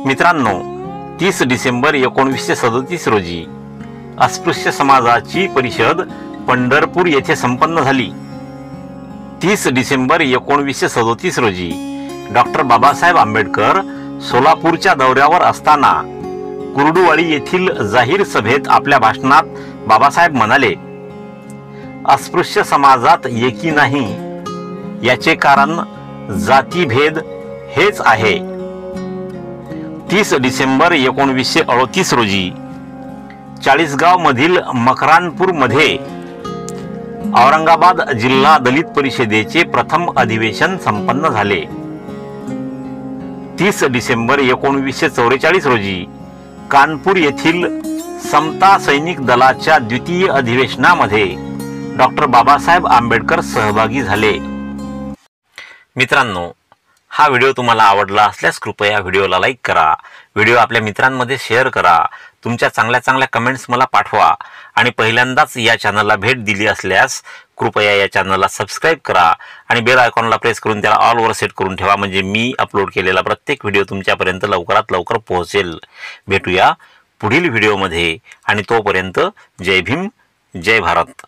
मित्रांनो, 30 डिसेंबर 1937 रोजी अस्पृश्य समाजाची परिषद पंढरपूर येथे संपन्न झाली। 30 डिसेंबर 1937 रोजी डॉक्टर बाबासाहेब आंबेडकर सोलापूरच्या दौऱ्यावर असताना कुर्डुवाडी येथील जाहीर सभेत आपल्या भाषणात बाबासाहेब म्हणाले, अस्पृश्य समाजात एकी नाही, याचे कारण जातीभेद हेच आहे। 30 डिसेंबर 1938 रोजी चाळीसगाव मधील मकरानपूर मध्ये औरंगाबाद जिल्हा दलित परिषदेचे प्रथम अधिवेशन संपन्न झाले। 30 डिसेंबर 1944 रोजी कानपूर येथील समता सैनिक दलाच्या द्वितीय अधिवेशनामध्ये डॉक्टर बाबासाहेब आंबेडकर सहभागी झाले। मित्रांनो, हा व्हिडिओ तुम्हाला आवडला असल्यास कृपया व्हिडिओला लाईक करा, व्हिडिओ आपल्या मित्रांमध्ये शेअर करा, तुमच्या चांगल्या कमेंट्स मला पाठवा आणि पहिल्यांदाच या चॅनलला भेट दिली असल्यास कृपया या चॅनलला सबस्क्राइब करा आणि बेल आयकॉनला प्रेस करून त्याला ऑल वर सेट करून ठेवा, म्हणजे मी अपलोड केलेला प्रत्येक व्हिडिओ तुमच्यापर्यंत लवकरात लवकर पोहोचेल। भेटूया पुढील व्हिडिओमध्ये आणि तोपर्यंत जय भीम, जय भारत।